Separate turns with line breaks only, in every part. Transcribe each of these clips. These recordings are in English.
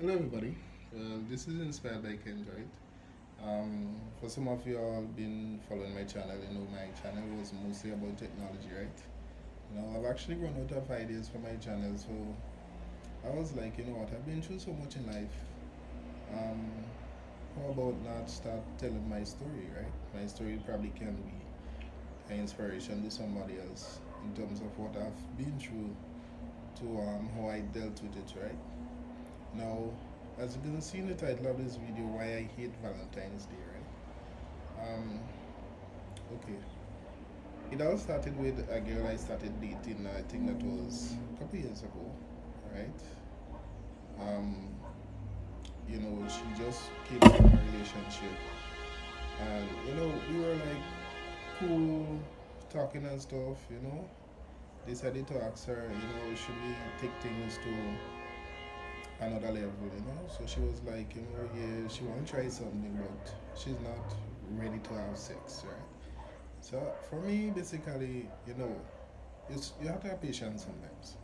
Hello, everybody. This is inspired by Ken, right? For some of you all been following my channel, you know my channel was mostly about technology, right? I've actually run out of ideas for my channel, so I was like, you know what? I've been through so much in life. Um, how about not start telling my story, right? My story probably can be an inspiration to somebody else in terms of what I've been through to how I dealt with it, right? Now, as you can see in the title of this video, why I hate Valentine's Day, right? Okay. It all started with a girl I started dating, I think that was a couple years ago, right? Um, she just came from a relationship, and we were like cool, talking and stuff, Decided to ask her, should we take things to another level, So she was like, yeah, she want to try something, but she's not ready to have sex, right? So for me, basically, you have to have patience sometimes,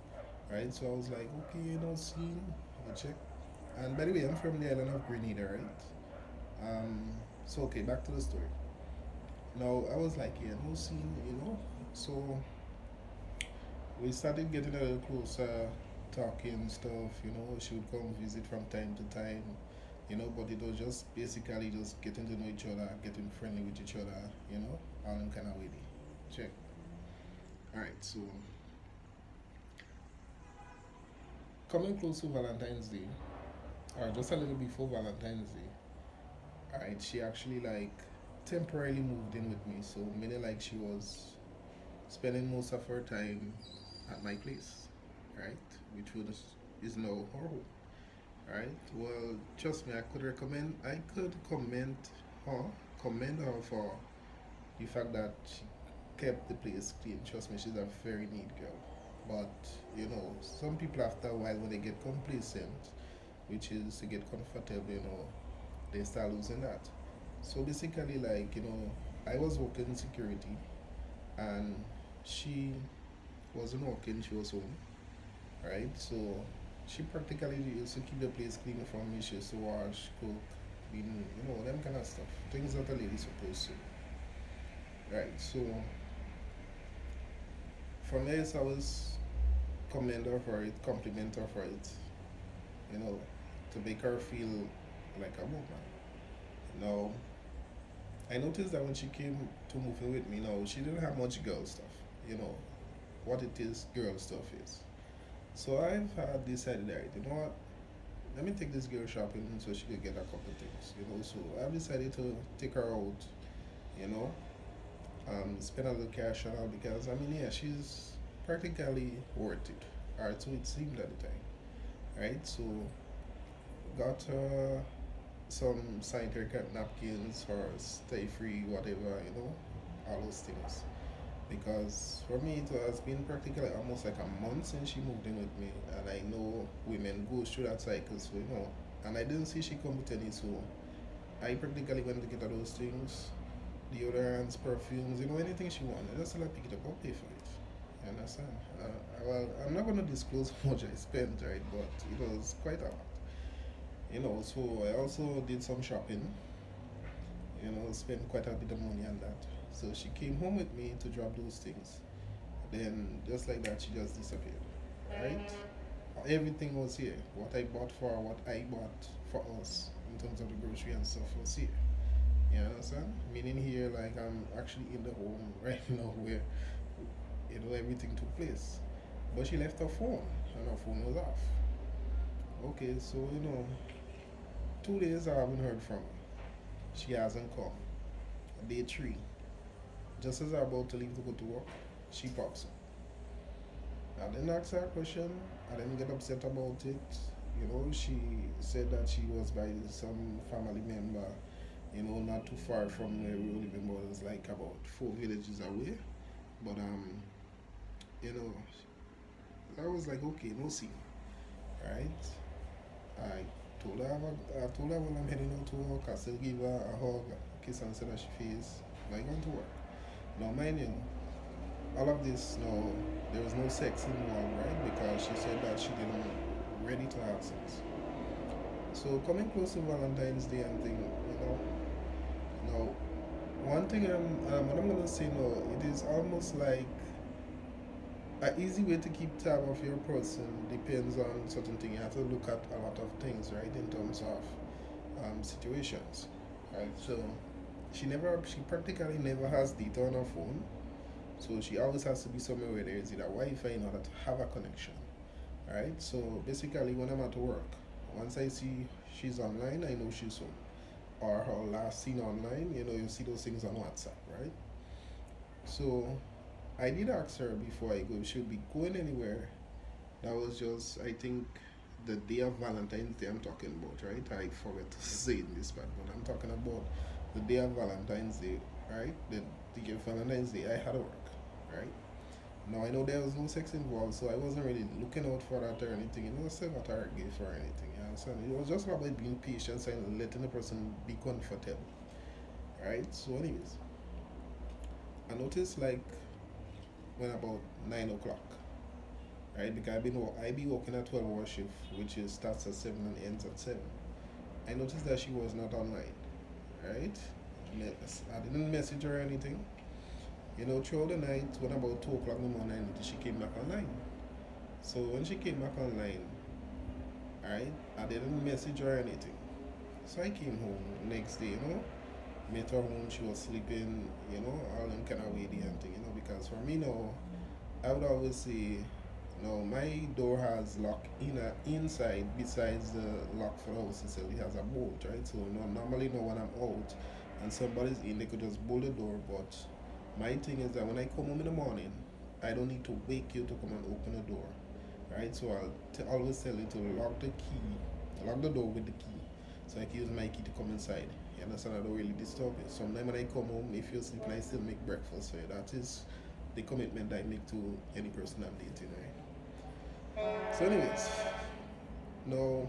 right? So I was like, okay, scene, you check. And by the way, I'm from the island of Grenada, right? So okay, back to the story. Now I was like, yeah, no scene. So we started getting a little closer, talking stuff. She would come visit from time to time. But it was just basically just getting to know each other, getting friendly with each other. All them kind of way. Check. All right, so coming close to Valentine's Day, or just a little before Valentine's Day, all right, she actually like temporarily moved in with me. So meaning like she was spending most of her time at my place, right? Which was is now her home, right? Well, trust me, I could her, commend her for the fact that she kept the place clean. Trust me, she's a very neat girl. But some people after a while when they get complacent, which is to get comfortable, they start losing that. So basically, like, I was working security and she wasn't working, she was home, right? So she practically used to keep the place clean for me. She used to wash, cook, clean, them kind of stuff. Things that a lady's supposed to, right? So from there, I was commend her for it, compliment her for it, you know, to make her feel like a woman. Now, I noticed that when she came to move in with me, she didn't have much girl stuff. You know what it is, girl stuff is. So I've had decided that you know what, let me take this girl shopping so she could get a couple things. So I've decided to take her out. You know, spend a little cash on her because I mean, yeah, she's practically worth it. Alright, so it seemed at the time, right? So got her some sanitary napkins or stay free, whatever, all those things. Because for me, it has been practically almost like a month since she moved in with me, and I know women go through that cycle, so and I didn't see she come with any, so I practically went to get her those things, deodorants, perfumes, anything she wanted. Just let pick it up, I'll pay for it. You understand? Well, I'm not gonna disclose how much I spent, right? But it was quite a lot. So I also did some shopping, spent quite a bit of money on that. So she came home with me to drop those things. Then, just like that, she just disappeared. Right? Everything was here. What I bought for her, what I bought for us in terms of the grocery and stuff was here. You understand? Meaning here, like I'm actually in the home right now where everything took place. But she left her phone, and her phone was off. Okay, so 2 days I haven't heard from her. She hasn't come. Day three, just as I'm about to leave to go to work, she pops up. I didn't ask her a question. I didn't get upset about it. She said that she was by some family member, not too far from where we were living, but it was like about 4 villages away. But you know, I was like, okay, no see, right? I I told her when I'm heading out to work, I still give her a hug, a kiss, and said that she feels like going to work. Now, mind you, all of this, no, there was no sex involved, right? Because she said that she didn't ready to have sex. So coming close to Valentine's Day and thing, now one thing what I'm gonna say now, it is almost like an easy way to keep tab of your person depends on certain thing. You have to look at a lot of things, right, in terms of situations, right? So she practically never has data on her phone, so she always has to be somewhere where there is either Wi-Fi in order to have a connection, right? So basically, when I'm at work, once I see she's online, I know she's home. Or her last seen online, you see those things on WhatsApp, right? So I did ask her before I go if she would be going anywhere. That was just, I think, the day of Valentine's Day I'm talking about, right? I forgot to say it in this part, but I'm talking about the day of Valentine's Day, right? The day of Valentine's Day, I had to work, right? Now I know there was no sex involved, so I wasn't really looking out for that or anything. It was still not a gift or anything. You understand? It was just about being patient and letting the person be comfortable, right? So, anyways, I noticed like when about 9 o'clock, right? Because I be working a 12-hour shift, which is starts at 7 and ends at 7. I noticed that she was not online, right? I didn't message her or anything. Throughout the night, when about 2 o'clock in the morning, I noticed she came back online. So when she came back online, right, I didn't message her or anything. So I came home next day, met her home, she was sleeping, all them kind of way and thing, because for me now, I would always say, no, my door has lock inside besides the lock for the house itself. It has a bolt, right? So no, normally, no, when I'm out and somebody's in, they could just bolt the door. But my thing is that when I come home in the morning, I don't need to wake you to come and open the door, right? So always tell you to lock the door with the key, so I can use my key to come inside. You understand? I don't really disturb you. Sometimes when I come home, if you're sleeping, I still make breakfast for you. That is the commitment I make to any person I'm dating, right? So, anyways, now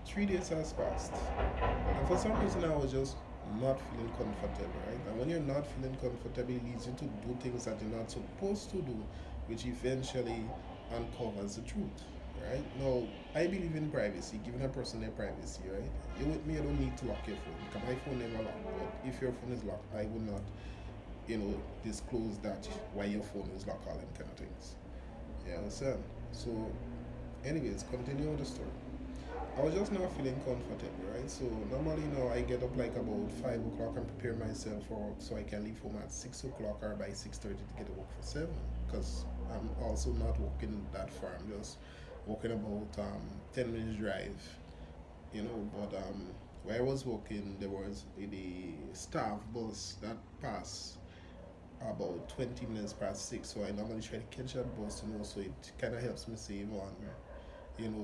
3 days has passed, and for some reason, I was just not feeling comfortable, right? And when you're not feeling comfortable, it leads you to do things that you're not supposed to do, which eventually uncovers the truth, right? Now, I believe in privacy, giving a person their privacy, right? You with me, I don't need to lock your phone because my phone never locked. But if your phone is locked, I will not, disclose that why your phone is locked, all them kind of things. You understand? So, anyways, continue with the story. I was just not feeling comfortable, right? So normally now I get up like about 5 o'clock and prepare myself for work so I can leave home at 6 o'clock or by 6:30 to get to work for 7. Because I'm also not walking that far. I'm just walking about 10 minutes drive, But where I was walking, there was the staff bus that passed about 20 minutes past 6, so I normally try to catch that bus, so it kind of helps me save on,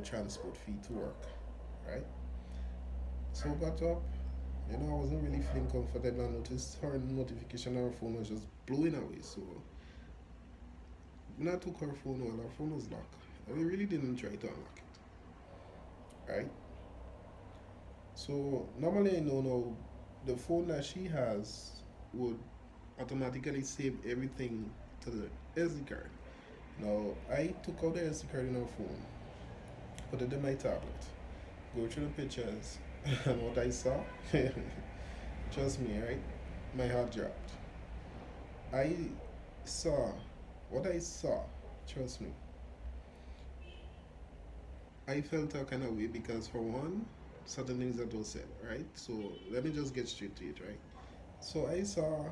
transport fee to work, right? So I got up, I wasn't really feeling comfortable. I noticed her notification on her phone was just blowing away, so when I took her phone, well, her phone was locked. I really didn't try to unlock it, right? So normally I know now the phone that she has would automatically save everything to the SD card. Now, I took out the SD card in her phone, put it in my tablet, go through the pictures, and what I saw, trust me, right? My heart dropped. I saw what I saw, trust me. I felt a kind of way because, for one, certain things that was said, right? So, let me just get straight to it, right? So, I saw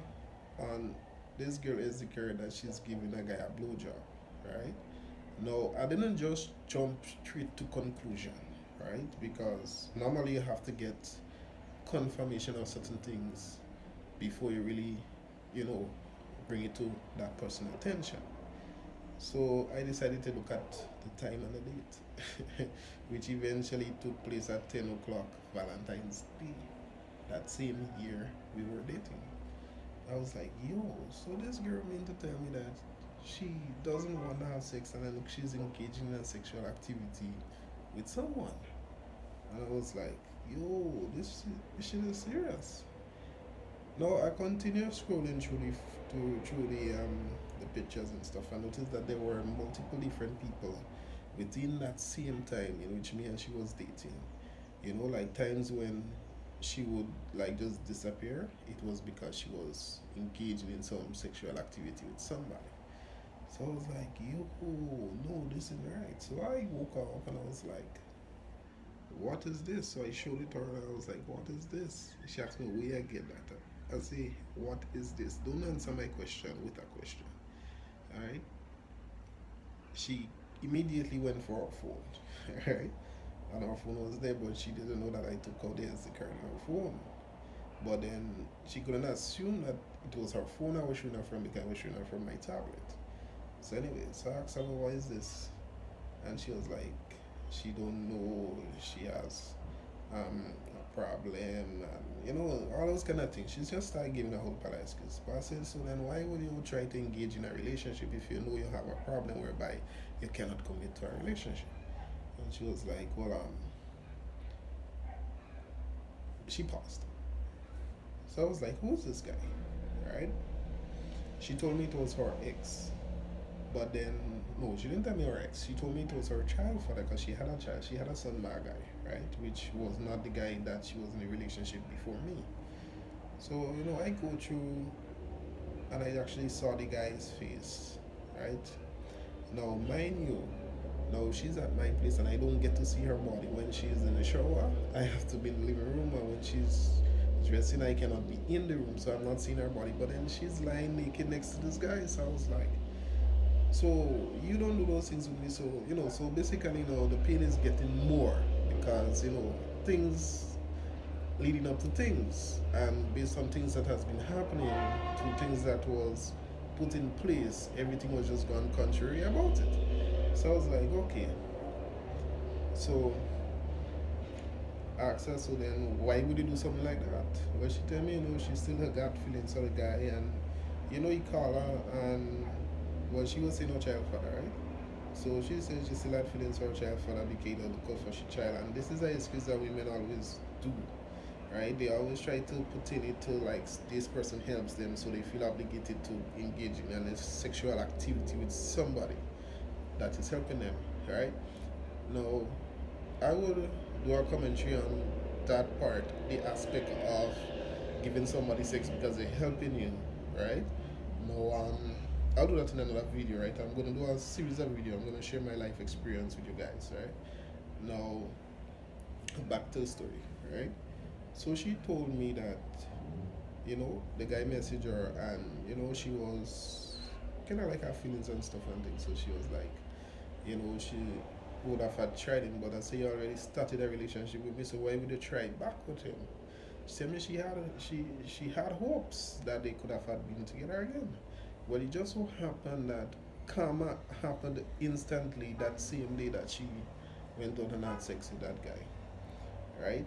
on this girl SD card that she's giving a guy a blowjob, right? No, I didn't just jump straight to conclusion, right? Because normally you have to get confirmation of certain things before you really, you know, bring it to that person's attention. So I decided to look at the time and the date, which eventually took place at 10 o'clock Valentine's Day. That same year we were dating. I was like, yo, so this girl meant to tell me that she doesn't want to have sex and then look she's engaging in a sexual activity with someone. And I was like, yo, this shit is serious. No, I continued scrolling through the pictures and stuff. I noticed that there were multiple different people within that same time in which me and she was dating, like times when she would like just disappear, it was because she was engaging in some sexual activity with somebody. So I was like, yo, no, this isn't right. So I woke up and I was like, what is this? So I showed it to her and I was like, what is this? She asked me where I get that. I say, what is this? Don't answer my question with a question. Alright? She immediately went for her phone. Alright? And her phone was there, but she didn't know that I took out the SD card on her phone. But then she couldn't assume that it was her phone I was showing her from because I was showing her from my tablet. So anyway, so I asked her, what is this? And she was like, she don't know, she has a problem, and all those kind of things. She just started giving a whole pile of excuses. But I said, so then why would you try to engage in a relationship if you know you have a problem whereby you cannot commit to a relationship? And she was like, well, she paused. So I was like, who's this guy? Right? She told me it was her ex. But then, no, she didn't tell me her ex. She told me it was her child father because she had a child. She had a son by a guy, right? Which was not the guy that she was in a relationship before me. So, I go through and I actually saw the guy's face, right? Now, mind you, now she's at my place and I don't get to see her body when she's in the shower. I have to be in the living room, and when she's dressing, I cannot be in the room, so I'm not seeing her body. But then she's lying naked next to this guy, so I was like, so you don't do those things with me. So so basically, the pain is getting more because things leading up to things, and based on things that has been happening to things that was put in place, everything was just gone contrary about it. So I was like, okay. So I asked her, so then why would you do something like that? Well, she tell me, she still had got feelings for the guy, and he called her, and well, she was saying no child father, right? So she said she still had feelings for her child father because he don't look out for her child, and this is an excuse that women always do, right? They always try to put in it to like this person helps them, so they feel obligated to engage in a sexual activity with somebody that is helping them, right? Now, I would do a commentary on that part, the aspect of giving somebody sex because they're helping you, right? Now, I'll do that in another video, right? I'm gonna do a series of video. I'm gonna share my life experience with you guys, right? Now, back to the story, right? So she told me that, the guy messaged her, and she was kind of like her feelings and stuff and things. So she was like, she would have had tried him, but I say you already started a relationship with me, so why would you try it back with him? She said me she had hopes that they could have had been together again. Well, it just so happened that karma happened instantly that same day that she went out and had sex with that guy. Right?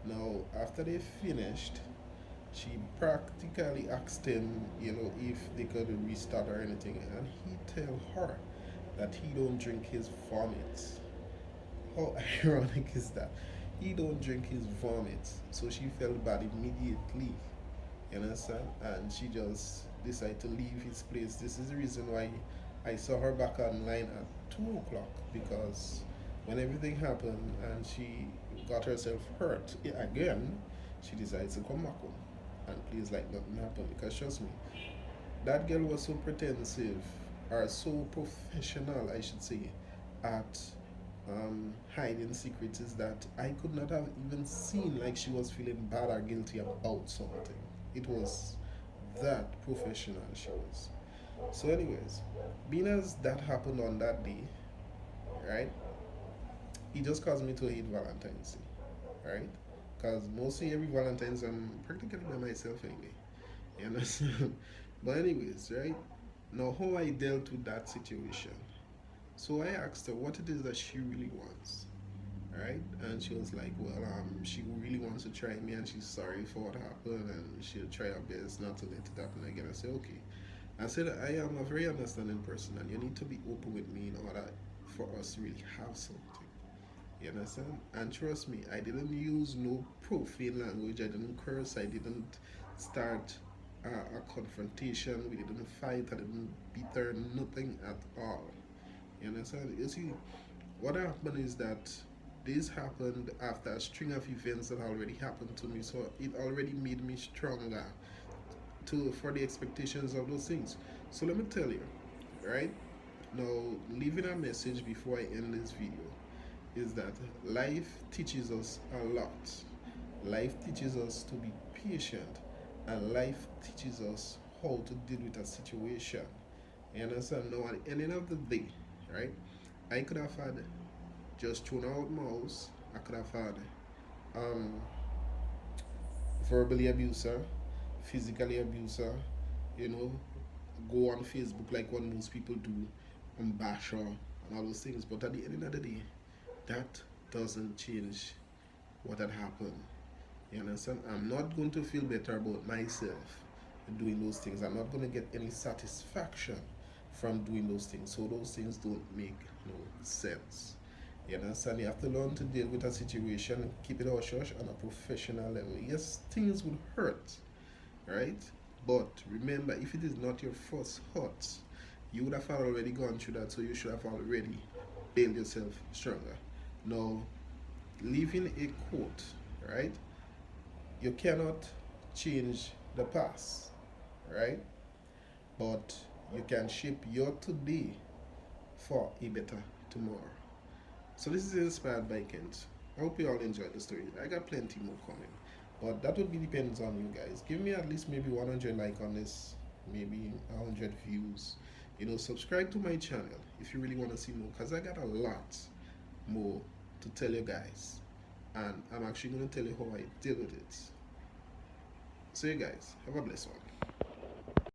Now, after they finished, she practically asked him, if they could restart or anything, and he tell her that he don't drink his vomit. How ironic is that? He don't drink his vomit. So she felt bad immediately. You understand? And she just decided to leave his place. This is the reason why I saw her back online at 2 o'clock, because when everything happened and she got herself hurt again, she decided to come back home and please like nothing happened. Because trust me, that girl was so pretensive, or so professional, I should say, at hiding secrets, is that I could not have even seen like she was feeling bad or guilty about something. It was that professional she was. So, anyways, being as that happened on that day, right? He just caused me to hate Valentine's Day, right? Because mostly every Valentine's I'm practically by myself anyway. You understand? But anyways, right? Now, how I dealt with that situation. So I asked her what it is that she really wants, right? And she was like, well, she really wants to try me, and she's sorry for what happened, and she'll try her best not to let it happen again. I said, okay. I said, I am a very understanding person, and you need to be open with me in order for us to really have something. You understand? And trust me, I didn't use no profane language. I didn't curse. I didn't start a confrontation. We didn't fight. I didn't beat her. Nothing at all. You understand? You see, What happened is that this happened after a string of events that already happened to me, so it already made me stronger to for the expectations of those things. So let me tell you, right? Now, leaving a message before I end this video is that life teaches us a lot. Life teaches us to be patient, and life teaches us how to deal with a situation. You understand? Now, at the ending of the day, right? I could have had just thrown out mouse. I could have had um, verbally abuse her, physically abuse her, you know, go on Facebook like what most people do and bash her and all those things. But at the end of the day, that doesn't change what had happened. You understand? I'm not going to feel better about myself doing those things. I'm not going to get any satisfaction from doing those things. So those things don't make no sense. You understand? You have to learn to deal with a situation, keep it hush hush on a professional level. Yes, things will hurt, right? But remember, if it is not your first hurt, you would have already gone through that, so you should have already built yourself stronger. Now, leaving a quote, right? You cannot change the past, right? But you can shape your today for a better tomorrow. So this is inspired by Kent. I hope you all enjoyed the story. I got plenty more coming, but that would be depends on you guys. Give me at least maybe 100 like on this, maybe 100 views. You know, subscribe to my channel if you really want to see more, cause I got a lot more to tell you guys, and I'm actually gonna tell you how I deal with it. So you guys have a blessed one.